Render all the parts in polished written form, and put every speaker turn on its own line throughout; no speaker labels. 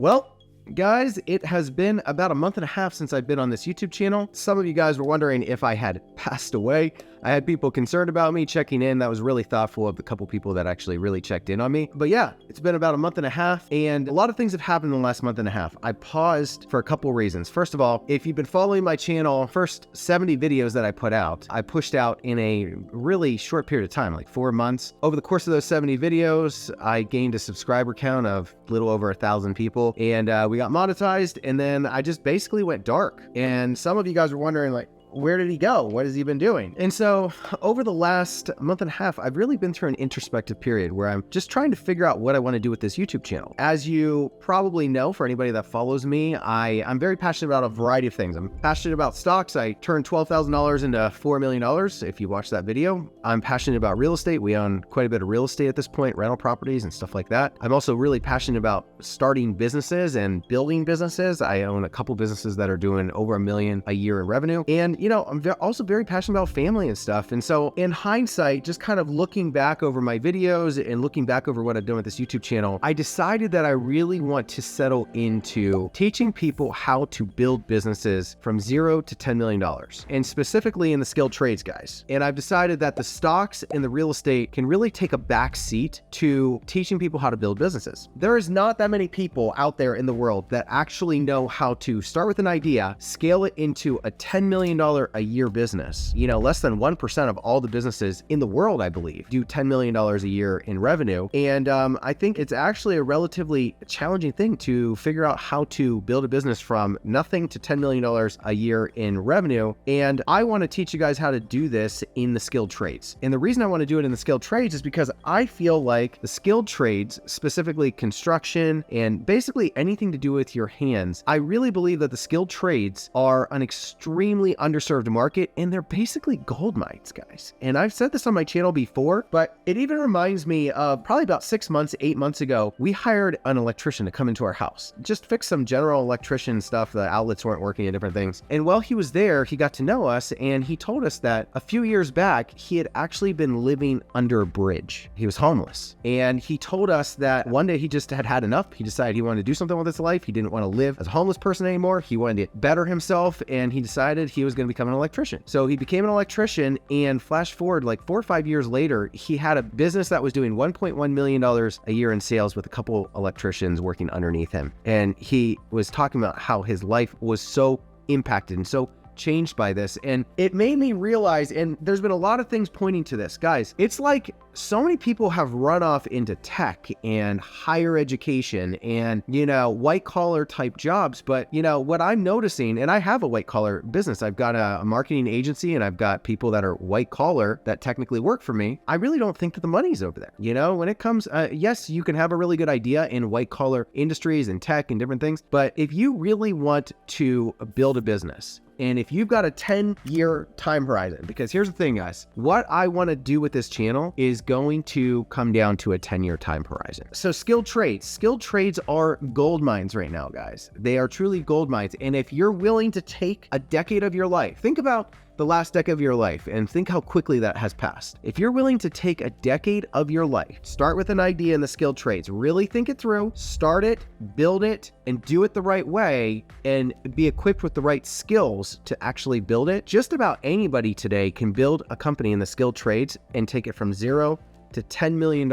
Well, guys, it has been about a month and a half since I've been on this YouTube channel. Some of you guys were wondering if I had passed away. I had people concerned about me checking in. That was really thoughtful of the couple people that actually really checked in on me. But yeah, it's been about a month and a half, and a lot of things have happened in the last month and a half. I paused for a couple reasons. First of all, if you've been following my channel, first 70 videos that I put out, I pushed out in a really short period of time, like 4 months. Over the course of those 70 videos, I gained a subscriber count of a little over 1,000 people, and we got monetized, and then I just basically went dark. And some of you guys were wondering, like, where did he go? What has he been doing? And so over the last month and a half, I've really been through an introspective period where I'm just trying to figure out what I want to do with this YouTube channel. As you probably know, for anybody that follows me, I'm very passionate about a variety of things. I'm passionate about stocks. I turned $12,000 into $4 million, if you watch that video. I'm passionate about real estate. We own quite a bit of real estate at this point, rental properties and stuff like that. I'm also really passionate about starting businesses and building businesses. I own a couple businesses that are doing over $1 million a year in revenue. And you know, I'm also very passionate about family and stuff. And so in hindsight, just kind of looking back over my videos and looking back over what I've done with this YouTube channel, I decided that I really want to settle into teaching people how to build businesses from $0 to $10 million, and specifically in the skilled trades, guys. And I've decided that the stocks and the real estate can really take a back seat to teaching people how to build businesses. There is not that many people out there in the world that actually know how to start with an idea, scale it into a $10 million a year business. You know, less than 1% of all the businesses in the world, I believe, do $10 million a year in revenue. And I think it's actually a relatively challenging thing to figure out how to build a business from nothing to $10 million a year in revenue. And I want to teach you guys how to do this in the skilled trades. And the reason I want to do it in the skilled trades is because I feel like the skilled trades, specifically construction and basically anything to do with your hands, I really believe that the skilled trades are an extremely underserved market, and they're basically gold mines, guys. And I've said this on my channel before, but it even reminds me of probably about 6 months, 8 months ago, we hired an electrician to come into our house, just fix some general electrician stuff. The outlets weren't working and different things. And while he was there, he got to know us, and he told us that a few years back, he had actually been living under a bridge. He was homeless. And he told us that one day he just had enough. He decided he wanted to do something with his life. He didn't want to live as a homeless person anymore. He wanted to better himself, and he decided he was going to become an electrician. So he became an electrician, and flash forward like 4 or 5 years later, he had a business that was doing $1.1 million a year in sales with a couple electricians working underneath him. And he was talking about how his life was so impacted and so changed by this. And it made me realize, and there's been a lot of things pointing to this, guys, it's like so many people have run off into tech and higher education and, you know, white collar type jobs. But, you know, what I'm noticing, and I have a white collar business, I've got a marketing agency, and I've got people that are white collar that technically work for me. I really don't think that the money's over there. You know, when it comes, yes, you can have a really good idea in white collar industries and tech and different things. But if you really want to build a business, and if you've got a 10-year time horizon, because here's the thing, guys, what I want to do with this channel is going to come down to a 10-year time horizon. So skilled trades are gold mines right now, guys. They are truly gold mines. And if you're willing to take a decade of your life, think about the last decade of your life and think how quickly that has passed. If you're willing to take a decade of your life, start with an idea in the skilled trades, really think it through, start it, build it, and do it the right way, and be equipped with the right skills to actually build it. Just about anybody today can build a company in the skilled trades and take it from $0 to $10 million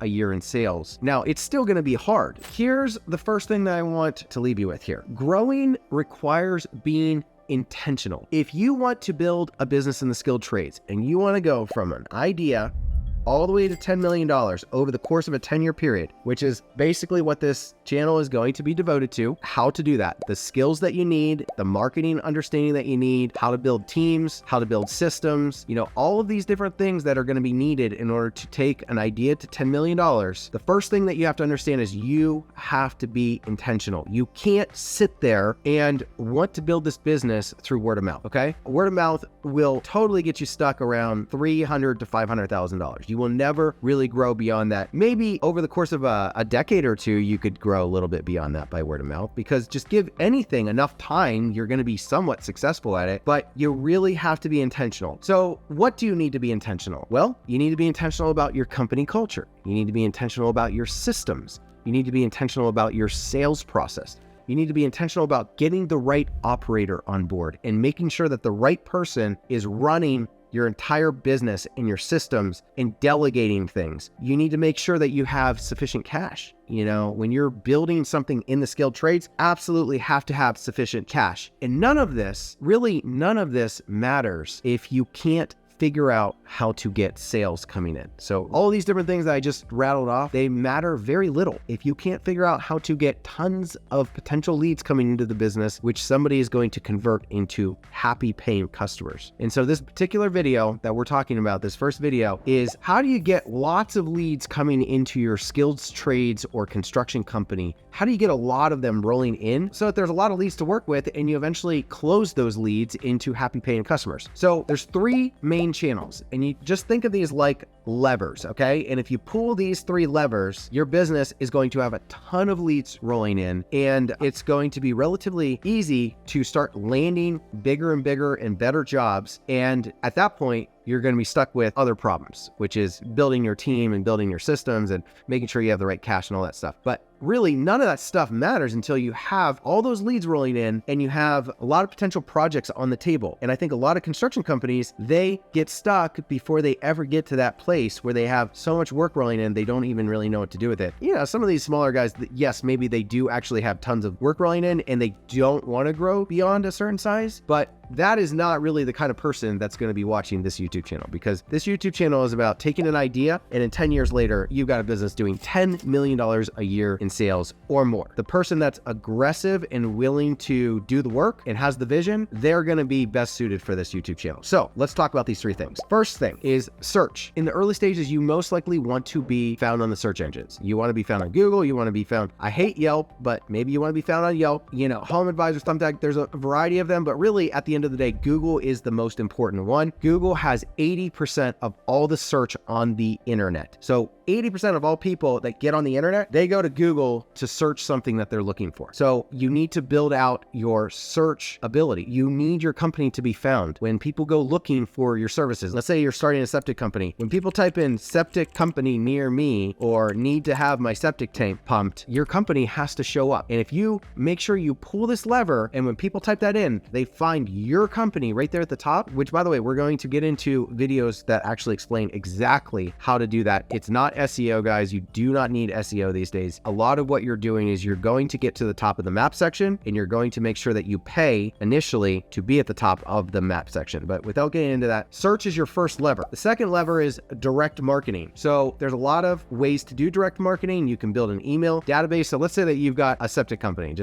a year in sales. Now, it's still going to be hard. Here's the first thing that I want to leave you with here. Growing requires being intentional. If you want to build a business in the skilled trades and you want to go from an idea all the way to $10 million over the course of a 10-year period, which is basically what this channel is going to be devoted to. How to do that, the skills that you need, the marketing understanding that you need, how to build teams, how to build systems, you know, all of these different things that are going to be needed in order to take an idea to $10 million. The first thing that you have to understand is you have to be intentional. You can't sit there and want to build this business through word of mouth, okay? Word of mouth will totally get you stuck around $300,000 to $500,000. You will never really grow beyond that. Maybe over the course of a decade or two, you could grow a little bit beyond that by word of mouth, because just give anything enough time, you're going to be somewhat successful at it, but you really have to be intentional. So what do you need to be intentional? Well, you need to be intentional about your company culture. You need to be intentional about your systems. You need to be intentional about your sales process. You need to be intentional about getting the right operator on board and making sure that the right person is running your entire business and your systems and delegating things. You need to make sure that you have sufficient cash. You know, when you're building something in the skilled trades, absolutely have to have sufficient cash. And none of this matters if you can't figure out how to get sales coming in. So all these different things that I just rattled off, they matter very little if you can't figure out how to get tons of potential leads coming into the business, which somebody is going to convert into happy paying customers. And so this particular video that we're talking about, this first video, is how do you get lots of leads coming into your skilled trades or construction company? How do you get a lot of them rolling in so that there's a lot of leads to work with and you eventually close those leads into happy paying customers? So there's three main channels, and you just think of these like levers, okay? And if you pull these three levers, your business is going to have a ton of leads rolling in, and it's going to be relatively easy to start landing bigger and bigger and better jobs. And at that point, you're going to be stuck with other problems, which is building your team and building your systems and making sure you have the right cash and all that stuff. But really, none of that stuff matters until you have all those leads rolling in and you have a lot of potential projects on the table. And I think a lot of construction companies, they get stuck before they ever get to that place where they have so much work rolling in, they don't even really know what to do with it. You know, some of these smaller guys, yes, maybe they do actually have tons of work rolling in and they don't want to grow beyond a certain size, but that is not really the kind of person that's going to be watching this YouTube channel, because this YouTube channel is about taking an idea and in 10 years later, you've got a business doing $10 million a year in sales or more. The person that's aggressive and willing to do the work and has the vision, they're going to be best suited for this YouTube channel. So let's talk about these three things. First thing is search. In the early stages, you most likely want to be found on the search engines. You want to be found on Google. You want to be found, I hate Yelp, but maybe you want to be found on Yelp, you know, Home Advisor, Thumbtack, there's a variety of them, but really at the end of the day, Google is the most important one. Google has 80% of all the search on the internet. So 80% of all people that get on the internet, they go to Google to search something that they're looking for. So you need to build out your search ability. You need your company to be found. When people go looking for your services, let's say you're starting a septic company. When people type in septic company near me or need to have my septic tank pumped, your company has to show up. And if you make sure you pull this lever, and when people type that in, they find your company right there at the top, which by the way, we're going to get into videos that actually explain exactly how to do that. It's not SEO, guys. You do not need SEO these days. A lot of what you're doing is you're going to get to the top of the map section and you're going to make sure that you pay initially to be at the top of the map section. But without getting into that, search is your first lever. The second lever is direct marketing. So there's a lot of ways to do direct marketing. You can build an email database. So let's say that you've got a septic company,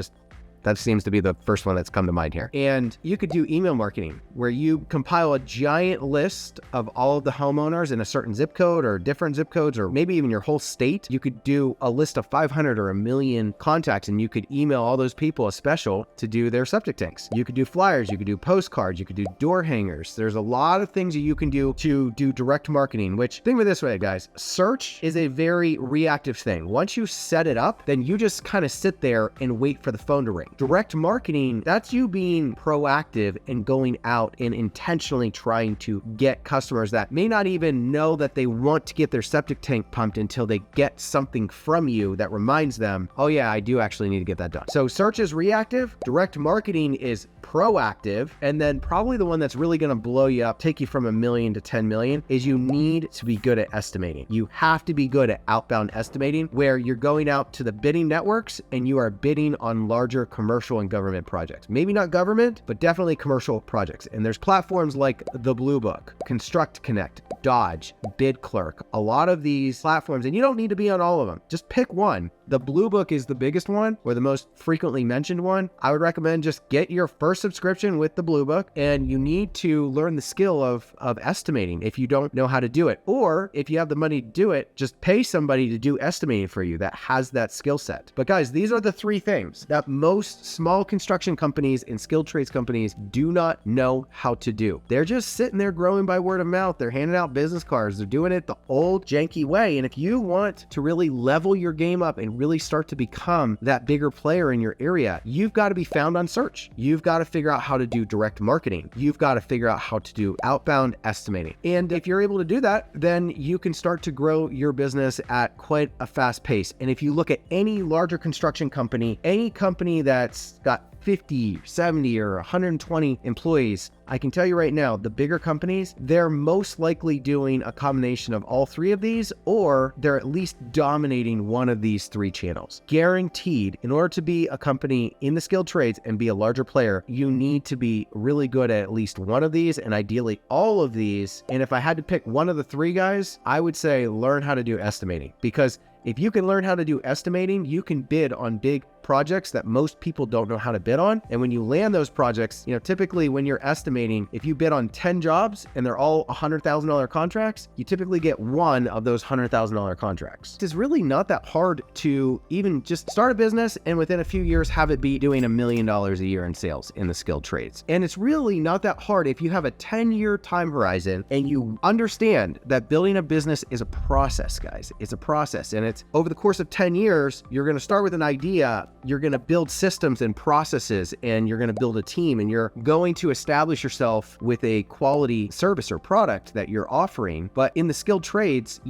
that seems to be the first one that's come to mind here. And you could do email marketing where you compile a giant list of all of the homeowners in a certain zip code or different zip codes, or maybe even your whole state. You could do a list of 500 or 1,000,000 contacts and you could email all those people a special to do their septic tanks. You could do flyers, you could do postcards, you could do door hangers. There's a lot of things that you can do to do direct marketing, which think of it this way, guys. Search is a very reactive thing. Once you set it up, then you just kind of sit there and wait for the phone to ring. Direct marketing, that's you being proactive and going out and intentionally trying to get customers that may not even know that they want to get their septic tank pumped until they get something from you that reminds them, oh yeah, I do actually need to get that done. So search is reactive, direct marketing is proactive, and then probably the one that's really going to blow you up, take you from 1 million to 10 million, is you need to be good at estimating. You have to be good at outbound estimating, where you're going out to the bidding networks and you are bidding on larger commercial and government projects. Maybe not government, but definitely commercial projects. And there's platforms like the Blue Book, Construct Connect, Dodge, Bid Clerk, a lot of these platforms, and you don't need to be on all of them. Just pick one. The Blue Book is the biggest one, or the most frequently mentioned one. I would recommend just get your first subscription with the Blue Book, and you need to learn the skill of estimating if you don't know how to do it. Or if you have the money to do it, just pay somebody to do estimating for you that has that skill set. But guys, these are the three things that most most small construction companies and skilled trades companies do not know how to do. They're just sitting there growing by word of mouth. They're handing out business cards. They're doing it the old janky way. And if you want to really level your game up and really start to become that bigger player in your area, you've got to be found on search. You've got to figure out how to do direct marketing. You've got to figure out how to do outbound estimating. And if you're able to do that, then you can start to grow your business at quite a fast pace. And if you look at any larger construction company, any company that's got 50, 70, or 120 employees, I can tell you right now, the bigger companies, they're most likely doing a combination of all three of these, or they're at least dominating one of these three channels. Guaranteed, in order to be a company in the skilled trades and be a larger player, you need to be really good at least one of these, and ideally all of these. And if I had to pick one of the three guys, I would say learn how to do estimating, because if you can learn how to do estimating, you can bid on big projects that most people don't know how to bid on. And when you land those projects, typically when you're estimating, if you bid on 10 jobs and they're all $100,000 contracts, you typically get one of those $100,000 contracts. It's really not that hard to even just start a business and within a few years have it be doing $1 million a year in sales in the skilled trades. And it's really not that hard if you have a 10-year time horizon and you understand that building a business is a process, guys. It's a process, and it's over the course of 10 years, you're going to start with an idea. You're going to build systems and processes, and you're going to build a team, and you're going to establish yourself with a quality service or product that you're offering. But in the skilled trades,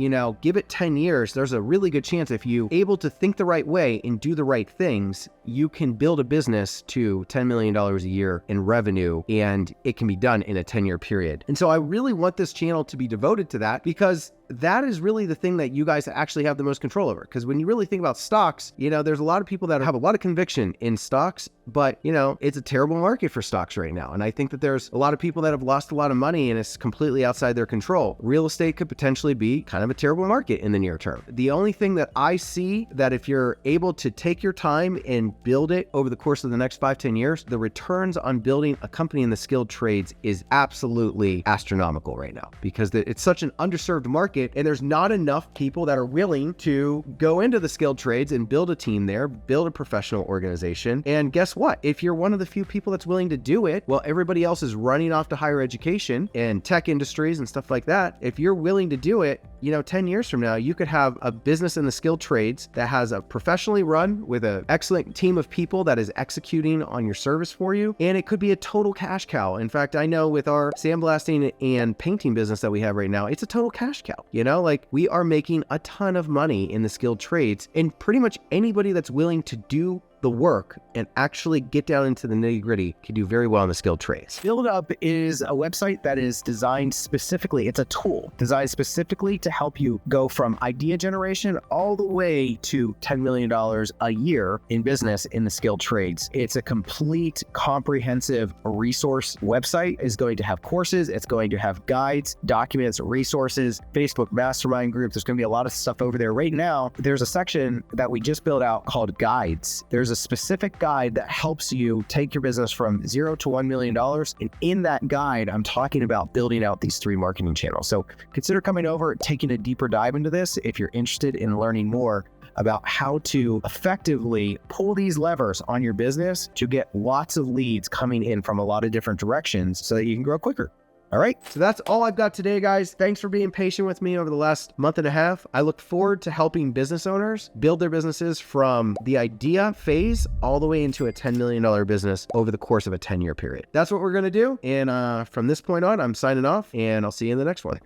give it 10 years. There's a really good chance if you're able to think the right way and do the right things, you can build a business to $10 million a year in revenue, and it can be done in a 10-year period. And so I really want this channel to be devoted to that, because that is really the thing that you guys actually have the most control over. Because when you really think about stocks, there's a lot of people that have a lot of conviction in stocks, but it's a terrible market for stocks right now. And I think that there's a lot of people that have lost a lot of money and it's completely outside their control. Real estate could potentially be kind of a terrible market in the near term. The only thing that I see that if you're able to take your time and build it over the course of the next 5-10 years, the returns on building a company in the skilled trades is absolutely astronomical right now, because it's such an underserved market. And there's not enough people that are willing to go into the skilled trades and build a team there, build a professional organization. And guess what? If you're one of the few people that's willing to do it, well, everybody else is running off to higher education and tech industries and stuff like that. If you're willing to do it, 10 years from now, you could have a business in the skilled trades that has a professionally run with an excellent team of people that is executing on your service for you. And it could be a total cash cow. In fact, I know with our sandblasting and painting business that we have right now, it's a total cash cow. We are making a ton of money in the skilled trades, and pretty much anybody that's willing to do the work and actually get down into the nitty-gritty can do very well in the skilled trades. BuildUp is a website that is designed specifically, it's a tool designed specifically to help you go from idea generation all the way to $10 million a year in business in the skilled trades. It's a complete, comprehensive resource website. It's going to have courses, it's going to have guides, documents, resources, Facebook mastermind groups. There's going to be a lot of stuff over there. Right now, there's a section that we just built out called guides. There's a specific guide that helps you take your business from $0 to $1 million. And in that guide, I'm talking about building out these 3 marketing channels. So consider coming over, taking a deeper dive into this if you're interested in learning more about how to effectively pull these levers on your business to get lots of leads coming in from a lot of different directions so that you can grow quicker. All right, so that's all I've got today, guys. Thanks for being patient with me over the last month and a half. I look forward to helping business owners build their businesses from the idea phase all the way into a $10 million business over the course of a 10-year period. That's what we're going to do. And from this point on, I'm signing off, and I'll see you in the next one.